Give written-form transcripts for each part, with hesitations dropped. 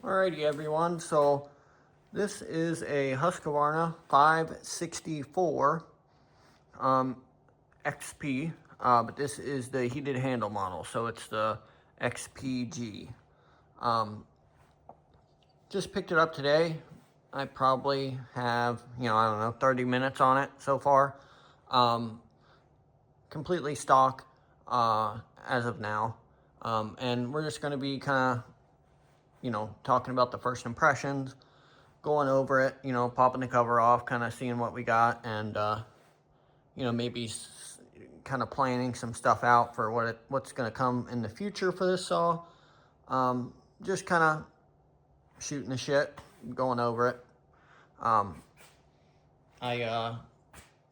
Alrighty everyone, so this is a Husqvarna 564 XP, but this is the heated handle model, so it's the XPG. Just picked it up today. I probably have, I don't know, 30 minutes on it so far. Completely stock as of now. And we're just going to be kind of talking about the first impressions, going over it, popping the cover off, kind of seeing what we got, and, maybe kind of planning some stuff out for what's going to come in the future for this saw. Just kind of shooting the shit, going over it. I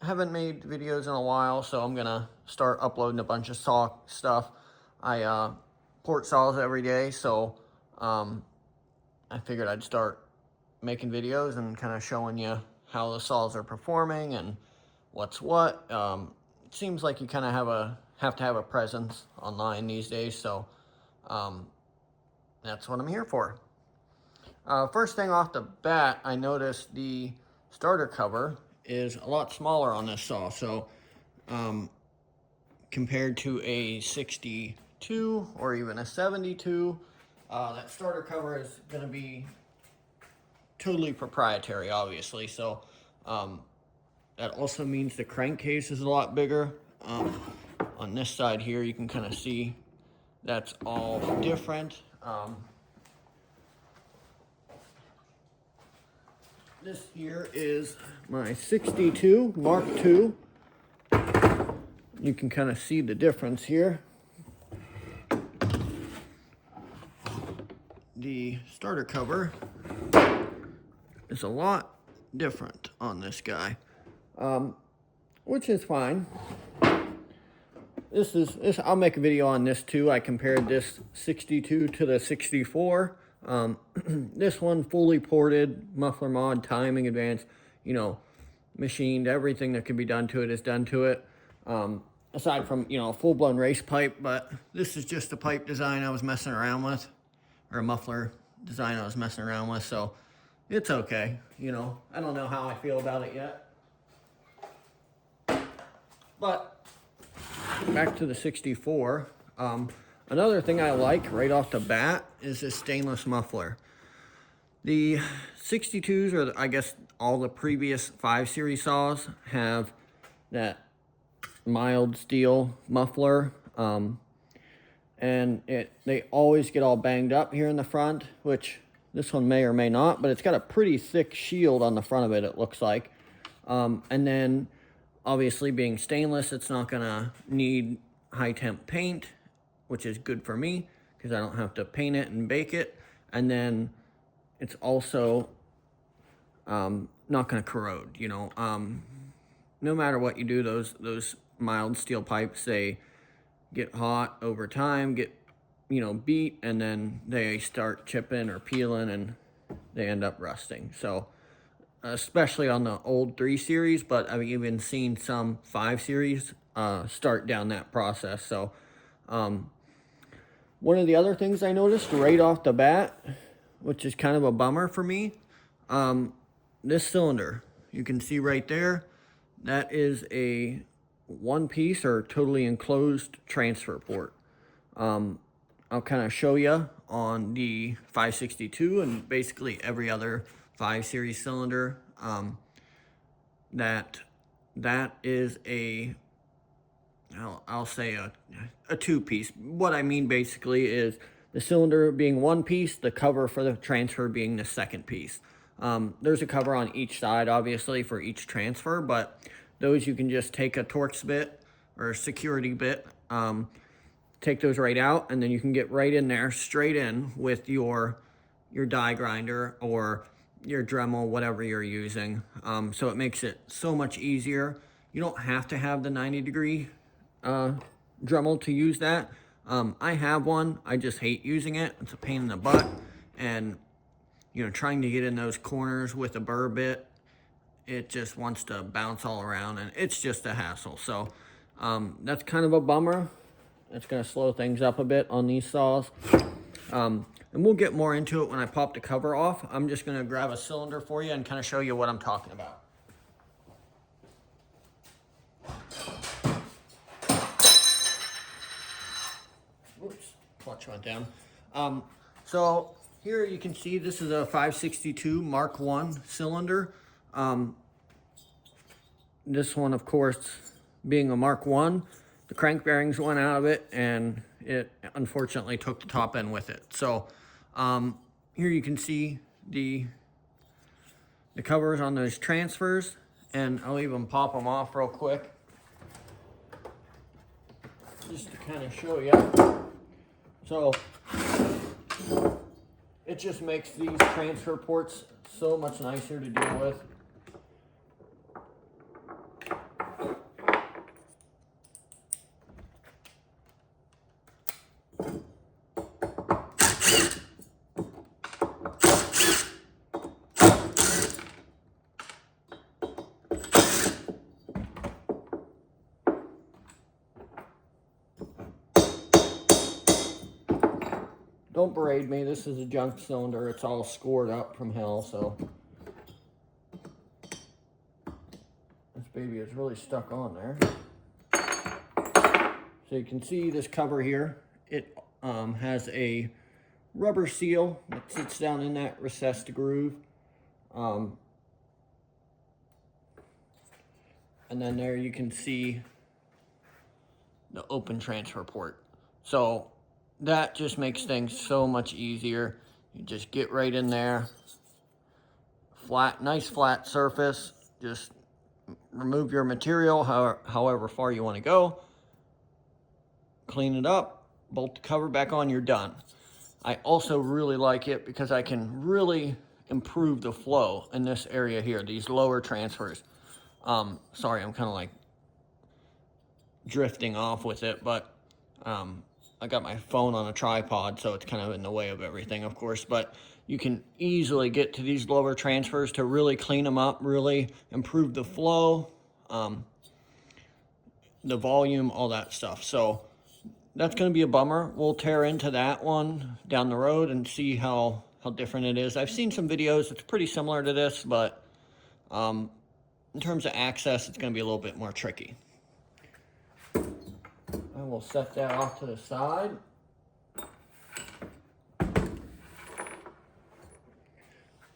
haven't made videos in a while, so I'm going to start uploading a bunch of saw stuff. I port saws every day, so I figured I'd start making videos and kind of showing you how the saws are performing and what's what. It seems like you kind of have to have a presence online these days, so that's what I'm here for. First thing off the bat, I noticed the starter cover is a lot smaller on this saw, so compared to a 62 or even a 72, that starter cover is going to be totally proprietary, obviously. So that also means the crankcase is a lot bigger. On this side here, you can kind of see that's all different. This here is my 62 Mark II. You can kind of see the difference here. The starter cover is a lot different on this guy, which is fine. I'll make a video on this too. I compared this 62 to the 64. This one fully ported, muffler mod, timing advance, machined. Everything that can be done to it is done to it. Aside from, a full-blown race pipe, but this is just a pipe design I was messing around with, or a muffler design I was messing around with, so it's okay. I don't know how I feel about it yet. But back to the 64. Another thing I like right off the bat is this stainless muffler. The 62s, or I guess all the previous 5 Series saws, have that mild steel muffler, and they always get all banged up here in the front, which this one may or may not, but it's got a pretty thick shield on the front of it, it looks like. And then obviously being stainless, it's not gonna need high temp paint, which is good for me because I don't have to paint it and bake it. And then it's also not gonna corrode, no matter what you do, those mild steel pipes, they get hot over time, get beat, and then they start chipping or peeling and they end up rusting. So especially on the old 3 Series, but I've even seen some 5 Series start down that process. So one of the other things I noticed right off the bat, which is kind of a bummer for me, this cylinder, you can see right there, that is a one-piece or totally enclosed transfer port. I'll kind of show you on the 562 and basically every other 5 Series cylinder, that is I'll say a two-piece. What I mean basically is the cylinder being one piece, the cover for the transfer being the second piece. There's a cover on each side, obviously, for each transfer, but those you can just take a Torx bit or a security bit, take those right out, and then you can get right in there, straight in with your die grinder or your Dremel, whatever you're using. So it makes it so much easier. You don't have to have the 90-degree Dremel to use that. I have one. I just hate using it. It's a pain in the butt. And, trying to get in those corners with a burr bit, it just wants to bounce all around, and it's just a hassle. So that's kind of a bummer. It's going to slow things up a bit on these saws. And we'll get more into it when I pop the cover off. I'm just gonna grab a cylinder for you and kind of show you what I'm talking about. Oops, clutch went down. So here you can see this is a 562 Mark I cylinder. This one, of course, being a Mark I, the crank bearings went out of it and it unfortunately took the top end with it. So here you can see the covers on those transfers, and I'll even pop them off real quick just to kind of show you. So it just makes these transfer ports so much nicer to deal with. Don't berate me, this is a junk cylinder. It's all scored up from hell, so. This baby is really stuck on there. So you can see this cover here. It has a rubber seal that sits down in that recessed groove. And then there you can see the open transfer port. So that just makes things so much easier. You just get right in there. Flat, nice flat surface. Just remove your material however far you want to go. Clean it up, bolt the cover back on, you're done. I also really like it because I can really improve the flow in this area here, these lower transfers. Sorry, I'm kind of like drifting off with it, but I got my phone on a tripod, so it's kind of in the way of everything, of course, but you can easily get to these lower transfers to really clean them up, really improve the flow, the volume, all that stuff. So that's going to be a bummer. We'll tear into that one down the road and see how different it is. I've seen some videos. It's pretty similar to this, but in terms of access, it's going to be a little bit more tricky. I will set that off to the side.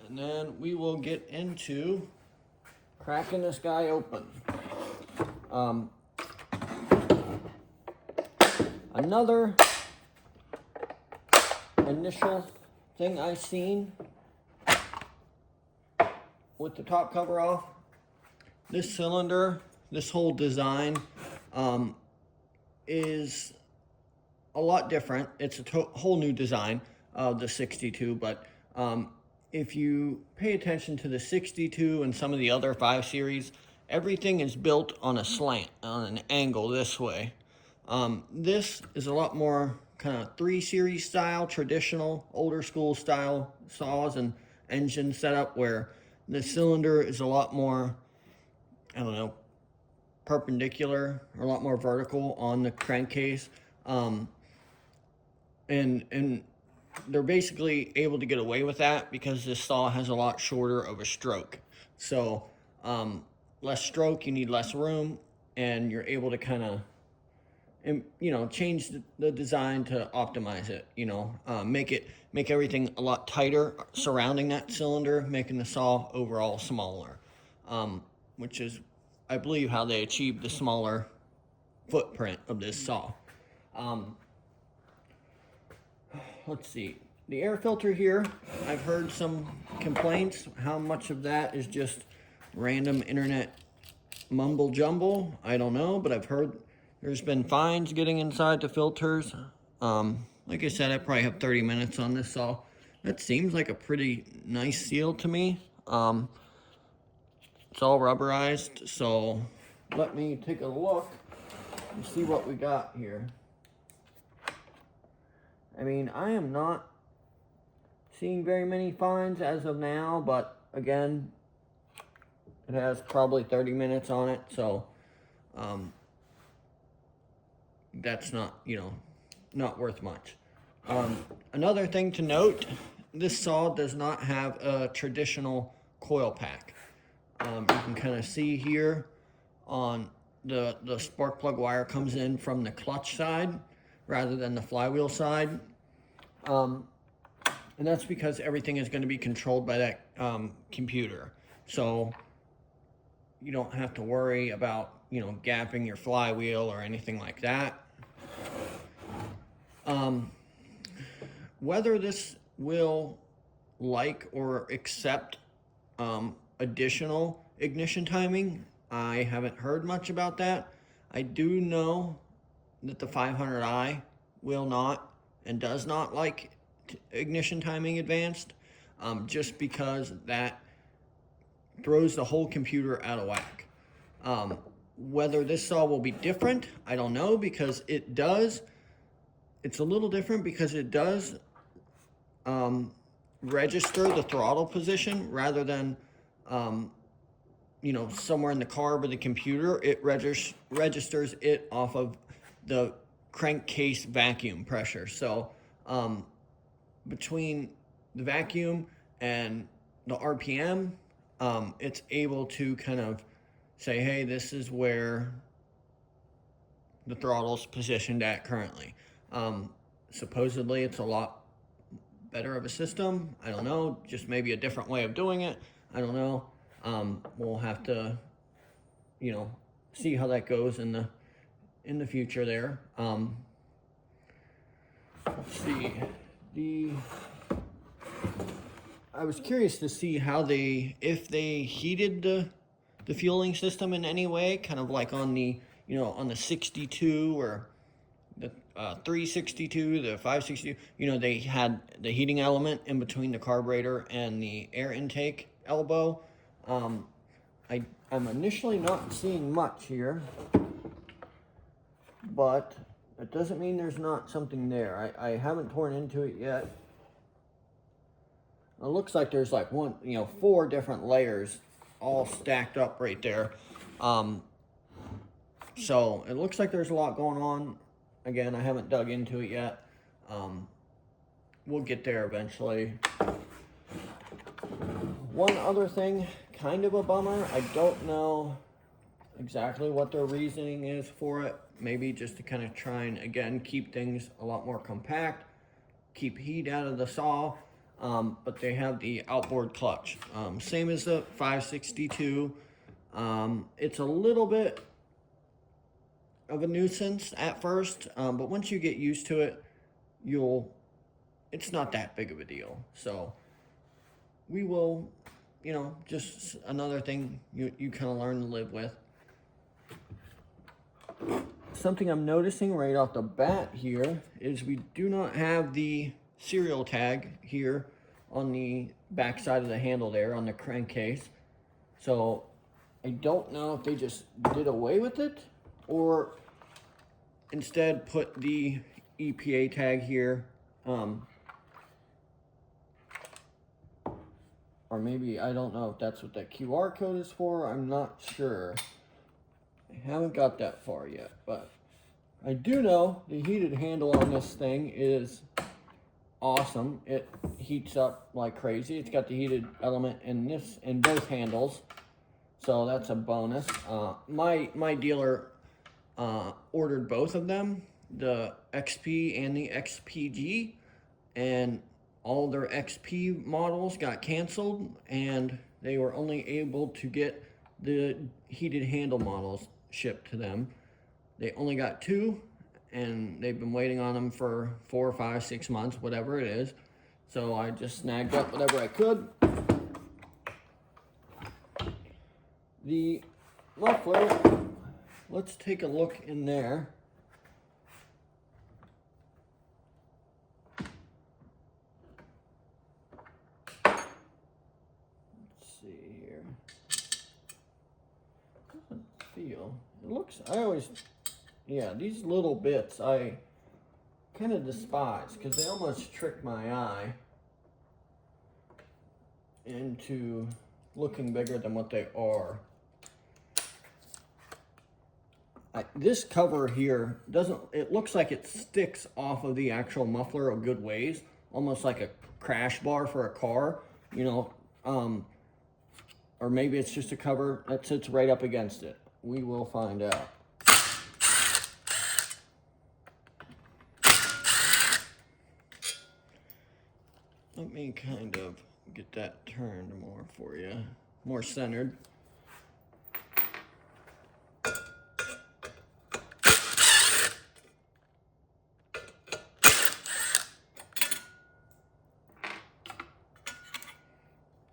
And then we will get into cracking this guy open. Another initial thing I've seen with the top cover off, this cylinder, this whole design is a lot different. It's a whole new design of the 62, but if you pay attention to the 62 and some of the other 5 Series, everything is built on a slant, on an angle this way. This is a lot more kind of 3 Series style, traditional, older school style saws and engine setup, where the cylinder is a lot more, I don't know, perpendicular, or a lot more vertical on the crankcase. And they're basically able to get away with that because this saw has a lot shorter of a stroke. So less stroke, you need less room, and you're able to kind of, you know, change the design to optimize it, you know, make everything a lot tighter surrounding that cylinder, making the saw overall smaller, which is, I believe, how they achieved the smaller footprint of this saw. Let's see, the air filter here, I've heard some complaints. How much of that is just random internet mumble jumble, I don't know, but I've heard there's been fines getting inside the filters. Like I said, I probably have 30 minutes on this saw. That seems like a pretty nice seal to me. It's all rubberized, so let me take a look and see what we got here. I mean, I am not seeing very many fines as of now, but again, it has probably 30 minutes on it, so that's not, you know, not worth much. Another thing to note, this saw does not have a traditional coil pack. You can kind of see here on the spark plug wire comes in from the clutch side rather than the flywheel side. And that's because everything is going to be controlled by that computer. So you don't have to worry about, gapping your flywheel or anything like that. Whether this will like or accept additional ignition timing, I haven't heard much about that. I do know that the 500i will not and does not like ignition timing advanced, just because that throws the whole computer out of whack. Whether this saw will be different, I don't know, because it does. It's a little different because it does register the throttle position rather than, somewhere in the carb or the computer. It registers it off of the crankcase vacuum pressure. So between the vacuum and the RPM, it's able to kind of say, hey, this is where the throttle's positioned at currently. Supposedly it's a lot better of a system. I don't know, just maybe a different way of doing it. I don't know. We'll have to, see how that goes in the future there. Let's see. I was curious to see if they heated the fueling system in any way, kind of like on the, on the 62 or the 362, the 562, they had the heating element in between the carburetor and the air intake elbow. I'm initially not seeing much here, but it doesn't mean there's not something there. I haven't torn into it yet. It looks like there's like 4 different layers all stacked up right there. So it looks like there's a lot going on. Again, I haven't dug into it yet. We'll get there eventually. One other thing, kind of a bummer. I don't know exactly what their reasoning is for it. Maybe just to kind of try and, again, keep things a lot more compact, keep heat out of the saw. But they have the outboard clutch. Same as the 562. It's a little bit of a nuisance at first, but once you get used to it, it's not that big of a deal. So we will, just another thing you kind of learn to live with. Something I'm noticing right off the bat here is we do not have the serial tag here on the back side of the handle there on the crankcase. So I don't know if they just did away with it or instead put the EPA tag here. Or maybe, I don't know if that's what that QR code is for. I'm not sure. I haven't got that far yet, but I do know the heated handle on this thing is awesome. It heats up like crazy. It's got the heated element in both handles, so that's a bonus. My dealer ordered both of them, the XP and the XPG, and all their XP models got canceled, and they were only able to get the heated handle models shipped to them. They only got 2, and they've been waiting on them for 4, 5, 6 months, whatever it is. So I just snagged up whatever I could. The muffler, let's take a look in there. Let's see here. Doesn't feel, it looks, these little bits I kind of despise because they almost trick my eye into looking bigger than what they are. This cover here doesn't, it looks like it sticks off of the actual muffler a good ways, almost like a crash bar for a car, you know, or maybe it's just a cover that sits right up against it. We will find out. Let me kind of get that turned more for you, more centered.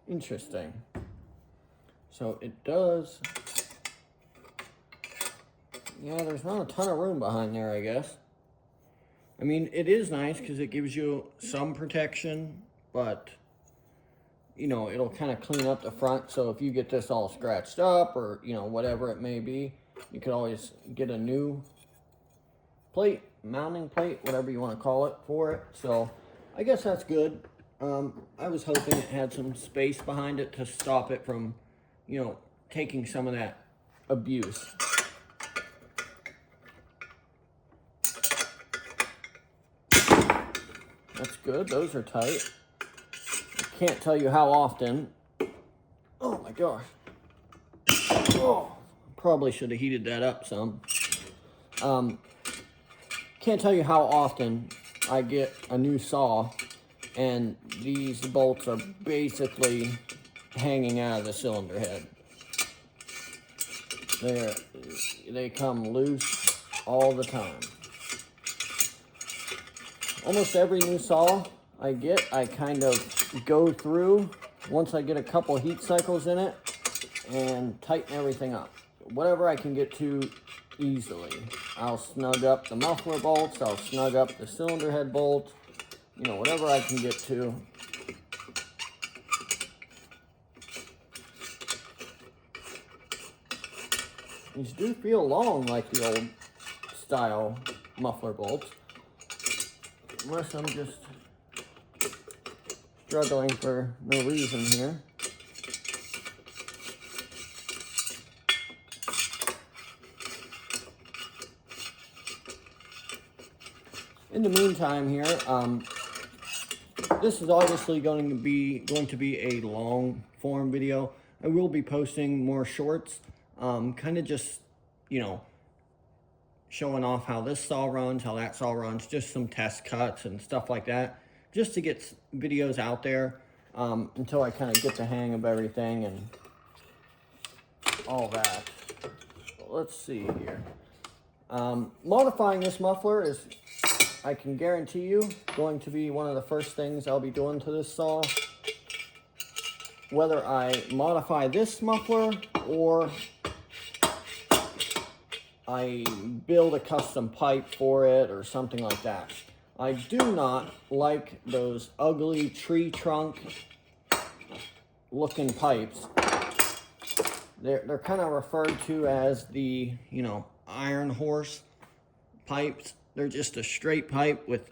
Interesting. So it does, yeah, there's not a ton of room behind there, I guess. I mean, it is nice because it gives you some protection, but, you know, it'll kind of clean up the front. So if you get this all scratched up or, you know, whatever it may be, you could always get a new plate, mounting plate, whatever you want to call it for it. So I guess that's good. I was hoping it had some space behind it to stop it from, you know, taking some of that abuse. That's good. Those are tight. I can't tell you how often. Oh my gosh. Oh, probably should have heated that up some. Can't tell you how often I get a new saw and these bolts are basically hanging out of the cylinder head. They come loose all the time. Almost every new saw I get, I kind of go through once I get a couple heat cycles in it and tighten everything up. Whatever I can get to easily. I'll snug up the muffler bolts, I'll snug up the cylinder head bolts, you know, whatever I can get to. These do feel long like the old style muffler bolts. Unless I'm just struggling for no reason here. In the meantime here, this is obviously going to be a long form video. I will be posting more shorts, kind of just, you know, showing off how this saw runs, how that saw runs, just some test cuts and stuff like that, just to get videos out there until I kind of get the hang of everything and all that. Let's see here. Modifying this muffler is, I can guarantee you, going to be one of the first things I'll be doing to this saw. Whether I modify this muffler or I build a custom pipe for it or something like that. I do not like those ugly tree trunk looking pipes. They're kind of referred to as the, you know, iron horse pipes. They're just a straight pipe with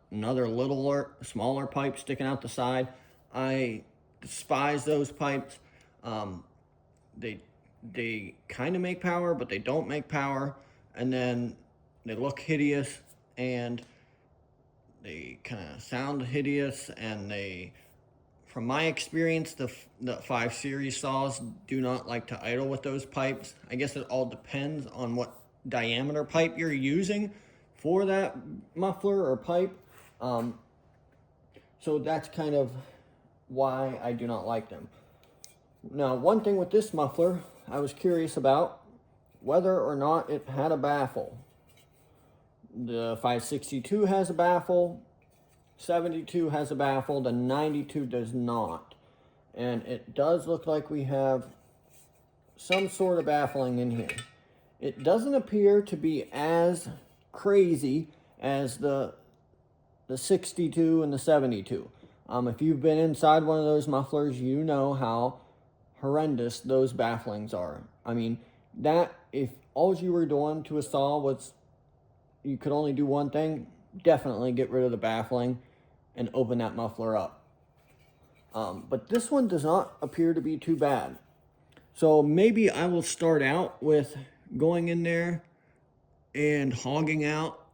another littler, smaller pipe sticking out the side. I despise those pipes. They kind of make power, but they don't make power. And then they look hideous and they kind of sound hideous. And they, from my experience, the 5 series saws do not like to idle with those pipes. I guess it all depends on what diameter pipe you're using for that muffler or pipe. So that's kind of why I do not like them. Now, one thing with this muffler, I was curious about whether or not it had a baffle. The 562 has a baffle, 72 has a baffle, the 92 does not. And it does look like we have some sort of baffling in here. It doesn't appear to be as crazy as the 62 and the 72. If you've been inside one of those mufflers, you know how horrendous those bafflings are. I mean, that, if all you were doing to a saw was you could only do one thing, definitely get rid of the baffling and open that muffler up. But this one does not appear to be too bad. So maybe I will start out with going in there and hogging out,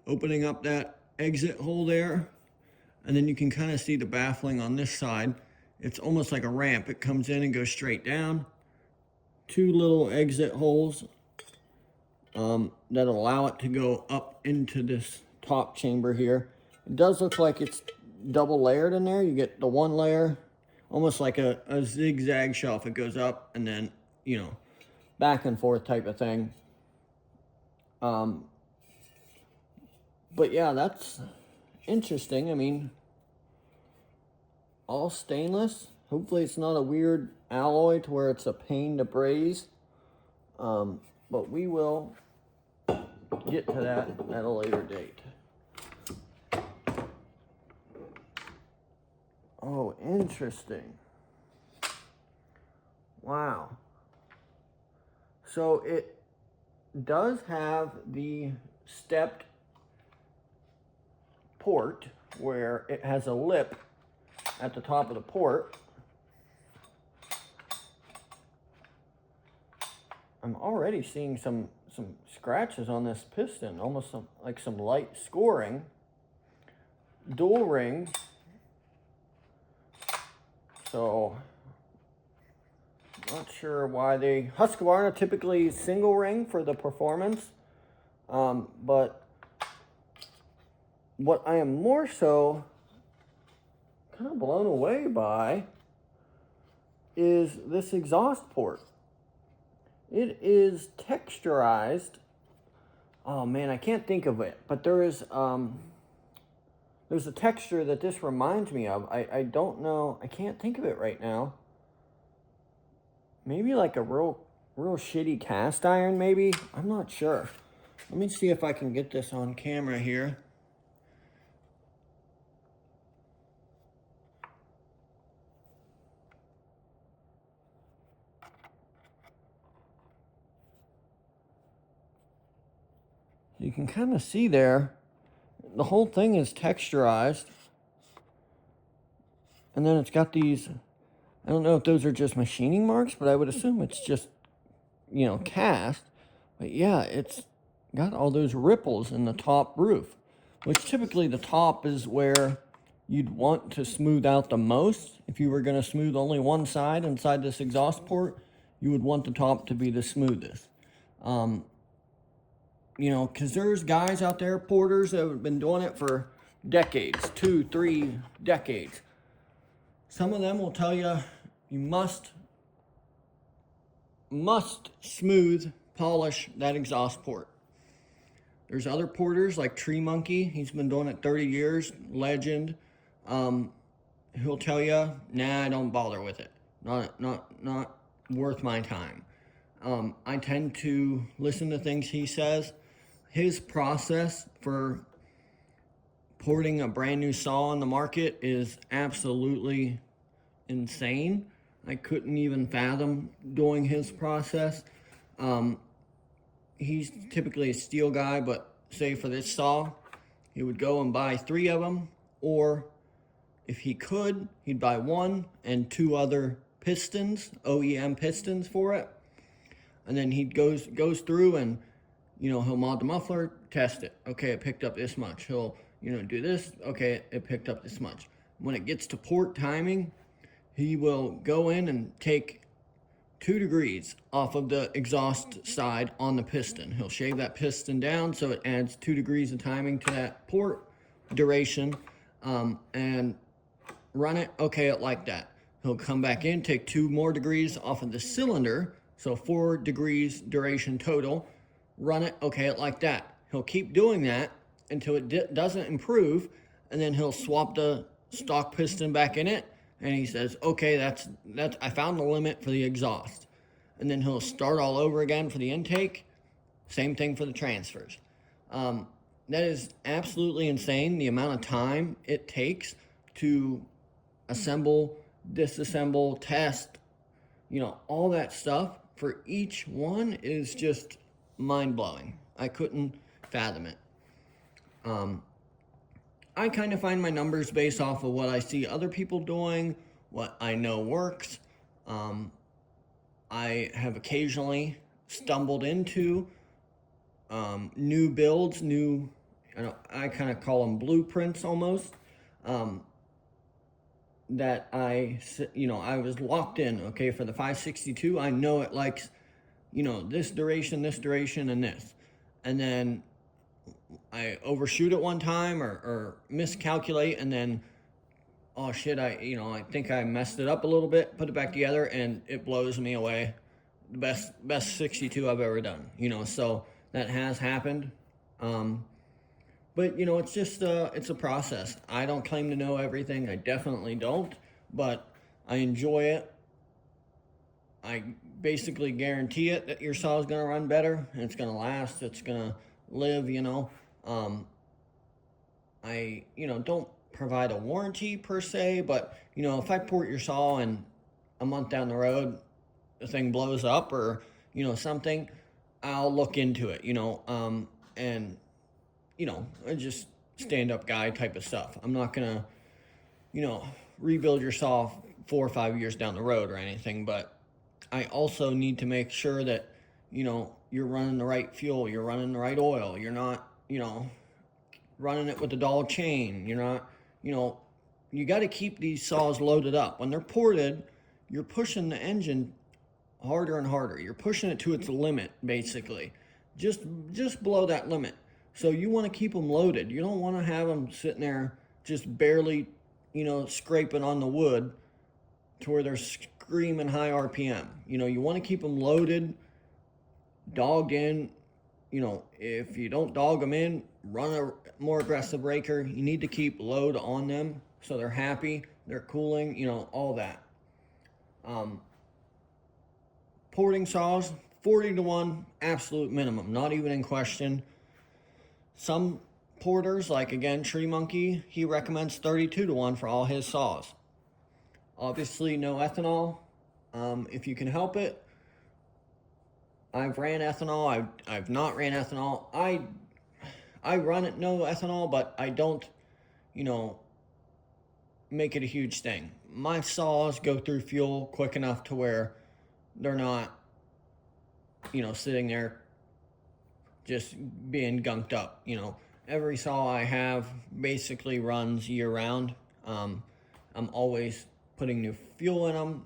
opening up that exit hole there. And then you can kind of see the baffling on this side. It's almost like a ramp. It comes in and goes straight down. Two little exit holes that allow it to go up into this top chamber here. It does look like it's double layered in there. You get the one layer, almost like a zigzag shelf. It goes up and then, you know, back and forth type of thing. But yeah, that's interesting. I mean, all stainless. Hopefully it's not a weird alloy to where it's a pain to braze. But we will get to that at a later date. Oh, interesting. Wow. So it does have the stepped port where it has a lip at the top of the port. I'm already seeing some scratches on this piston, almost like some light scoring. Dual ring. So, not sure why they... Husqvarna typically single ring for the performance. But what I am more so kind of blown away by is this exhaust port. It is texturized. Oh man, I can't think of it, but there's a texture that this reminds me of. I don't know, I can't think of it right now. Maybe like a real shitty cast iron, maybe? I'm not sure. Let me see if I can get this on camera here. You can kind of see there, the whole thing is texturized. And then it's got these, I don't know if those are just machining marks, but I would assume it's just, you know, cast. But yeah, it's got all those ripples in the top roof, which typically the top is where you'd want to smooth out the most. If you were going to smooth only one side inside this exhaust port, you would want the top to be the smoothest. You know, because there's guys out there, porters, that have been doing it for decades, 2, 3 decades. Some of them will tell you you must smooth polish that exhaust port. There's other porters like Tree Monkey. He's been doing it 30 years, legend. He'll tell you, nah, don't bother with it. Not worth my time. I tend to listen to things he says. His process for porting a brand new saw on the market is absolutely insane. I couldn't even fathom doing his process. He's typically a steel guy, but say for this saw, he would go and buy 3 of them, or if he could, he'd buy 1 and 2 other pistons, OEM pistons for it. And then he goes through and, you know, he'll mod the muffler, test it. Okay, it picked up this much. He'll, you know, do this. Okay, it picked up this much. When it gets to port timing, he will go in and take 2 degrees off of the exhaust side on the piston. He'll shave that piston down so it adds 2 degrees of timing to that port duration, and run it, okay, it like that. He'll come back in, take 2 more degrees off of the cylinder, so 4 degrees duration total. Run it, okay, it like that. He'll keep doing that until it doesn't improve, and then he'll swap the stock piston back in it, and he says, okay, that's I found the limit for the exhaust. And then he'll start all over again for the intake. Same thing for the transfers. That is absolutely insane, the amount of time it takes to assemble, disassemble, test, you know, all that stuff for each one is just mind-blowing. I couldn't fathom it. I kind of find my numbers based off of what I see other people doing, what I know works. I have occasionally stumbled into new builds, I kind of call them blueprints almost, that I was locked in, okay, for the 562. I know it likes, this duration, and this. And then I overshoot it one time or miscalculate, and then, oh shit, I think I messed it up a little bit, put it back together, and it blows me away. The best 62 I've ever done, so that has happened. But it's just it's a process. I don't claim to know everything. I definitely don't, but I enjoy it. I basically guarantee it that your saw is going to run better and it's going to last. It's going to live. I don't provide a warranty per se, but if I port your saw and a month down the road the thing blows up or something, I'll look into it. And just stand up guy type of stuff. I'm not gonna, rebuild your saw 4 or 5 years down the road or anything, but I also need to make sure that, you're running the right fuel, you're running the right oil, you're not, running it with a dull chain, you're not, you got to keep these saws loaded up. When they're ported, you're pushing the engine harder and harder. You're pushing it to its limit, basically. Just below that limit. So you want to keep them loaded. You don't want to have them sitting there just barely, scraping on the wood to where they're screaming high RPM. You want to keep them loaded, dogged in. If you don't dog them in, run a more aggressive breaker. You need to keep load on them so they're happy, they're cooling, all that. Porting saws, 40-to-1, absolute minimum, not even in question. Some porters, like again Tree Monkey, he recommends 32-to-1 for all his saws. Obviously no ethanol, if you can help it. I've ran ethanol, I've not ran ethanol. I run it no ethanol, but I don't, make it a huge thing. My saws go through fuel quick enough to where they're not, sitting there just being gunked up. Every saw I have basically runs year round. I'm always putting new fuel in them.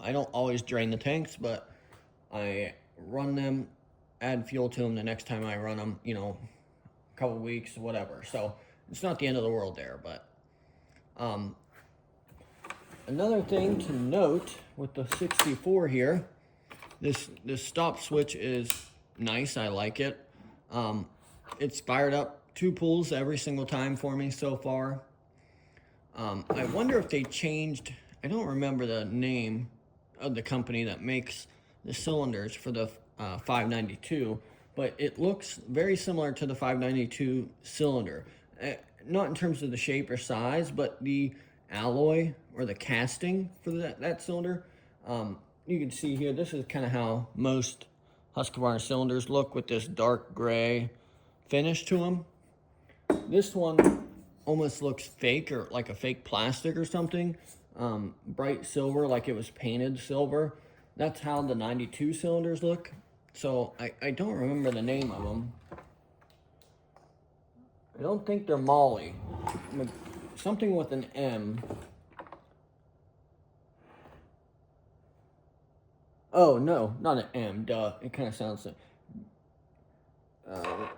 I don't always drain the tanks, but I run them, add fuel to them the next time I run them, a couple weeks, whatever. So it's not the end of the world there, but another thing to note with the 64 here, this stop switch is nice. I like it. It's fired up 2 pulls every single time for me so far. I wonder if they changed, I don't remember the name of the company that makes the cylinders for the 592, but it looks very similar to the 592 cylinder. Not in terms of the shape or size, but the alloy or the casting for that cylinder. You can see here, this is kind of how most Husqvarna cylinders look, with this dark gray finish to them. This one almost looks fake, or like a fake plastic or something. Bright silver, like it was painted silver. That's how the 92 cylinders look. So I don't remember the name of them. I don't think they're Molly. Something with an M. Oh, no, not an M, duh. It kind of sounds like...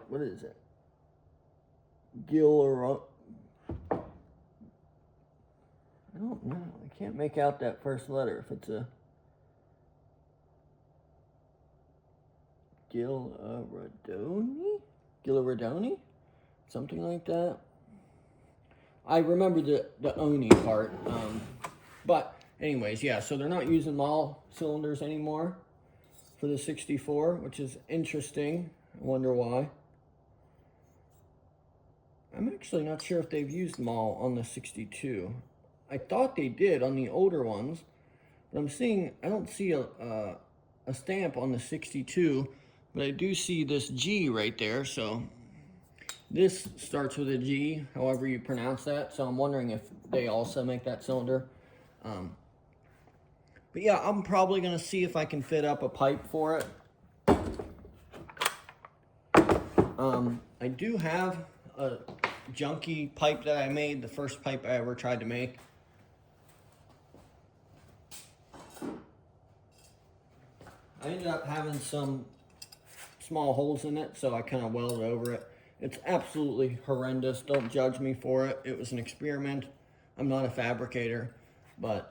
what is it? I don't know. I can't make out that first letter if it's a... Gilliradoni? Something like that. I remember the Oni part. But anyways, yeah, so they're not using Mall cylinders anymore for the 64, which is interesting. I wonder why. I'm actually not sure if they've used Mall on the 62. I thought they did on the older ones, but I don't see a stamp on the 62, but I do see this G right there, so this starts with a G, however you pronounce that, so I'm wondering if they also make that cylinder. But yeah, I'm probably going to see if I can fit up a pipe for it. I do have a junky pipe that I made, the first pipe I ever tried to make. I ended up having some small holes in it, so I kind of welded over it. It's absolutely horrendous. Don't judge me for it. It was an experiment. I'm not a fabricator, but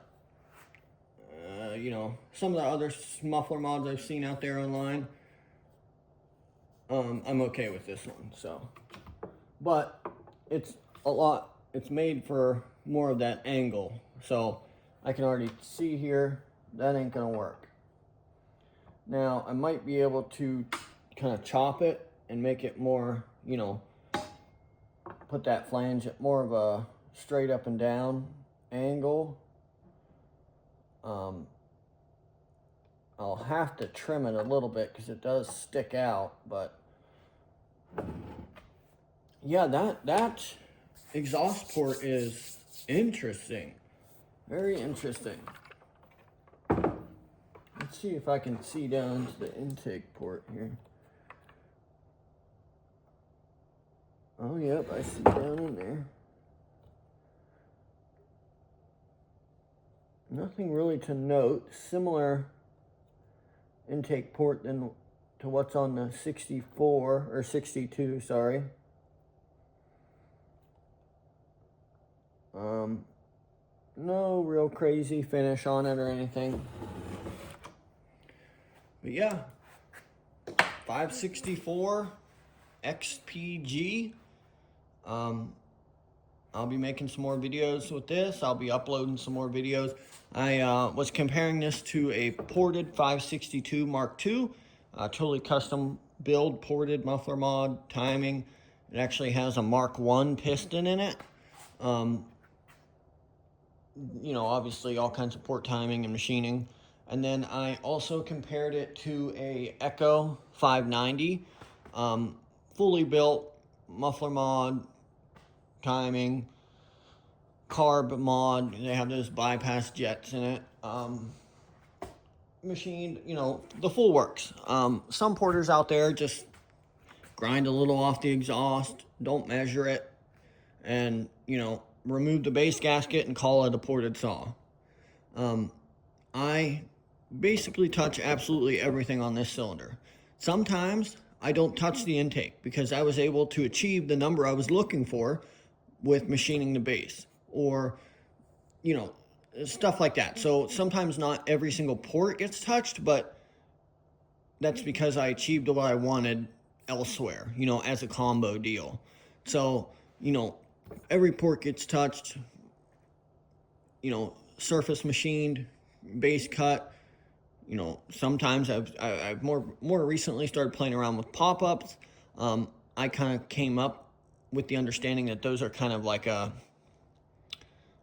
you know, some of the other muffler mods I've seen out there online, I'm okay with this one. So, but it's it's made for more of that angle. So I can already see here that ain't gonna work. Now I might be able to kind of chop it and make it more, you know, put that flange at more of a straight up and down angle. I'll have to trim it a little bit because it does stick out, but yeah, that exhaust port is interesting. Very interesting. Let's see if I can see down to the intake port here. Oh, yep, I see down in there. Nothing really to note. Similar intake port than to what's on the 64 or 62, sorry. No real crazy finish on it or anything. But yeah, 564 XPG. I'll be making some more videos with this. I'll be uploading some more videos. I was comparing this to a ported 562 Mark II. Totally custom build, ported muffler mod, timing. It actually has a Mark I piston in it. You know, obviously all kinds of port timing and machining. And then I also compared it to a Echo 590. Fully built muffler mod, timing, carb mod. They have those bypass jets in it. Machined, you know, the full works. Some porters out there just grind a little off the exhaust, don't measure it, and, you know, remove the base gasket and call it a ported saw. I basically touch absolutely everything on this cylinder. Sometimes I don't touch the intake because I was able to achieve the number I was looking for with machining the base, or, you know, stuff like that. So sometimes not every single port gets touched, but that's because I achieved what I wanted elsewhere, you know, as a combo deal. So, you know, every port gets touched, you know, surface machined, base cut. You know, sometimes I've more recently started playing around with pop-ups. I kind of came up with the understanding that those are kind of like a,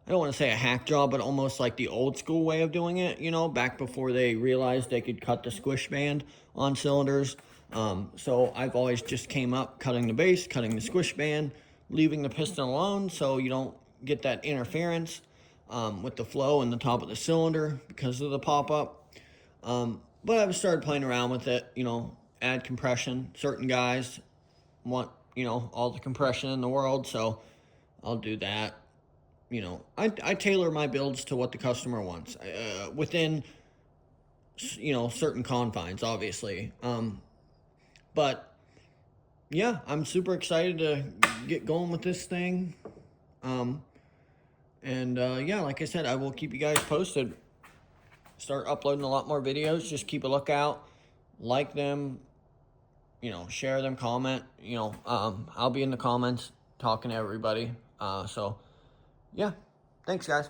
I don't want to say a hack job, but almost like the old school way of doing it, you know, back before they realized they could cut the squish band on cylinders. So I've always just came up cutting the base, cutting the squish band, leaving the piston alone so you don't get that interference with the flow in the top of the cylinder because of the pop-up. But I've started playing around with it, you know, add compression. Certain guys want, you know, all the compression in the world, so I'll do that. You know, I tailor my builds to what the customer wants within, you know, certain confines, obviously. But yeah, I'm super excited to get going with this thing. Yeah, like I said, I will keep you guys posted. Start uploading a lot more videos. Just keep a lookout, like them, you know, share them, comment. You know, I'll be in the comments talking to everybody. So yeah, thanks guys.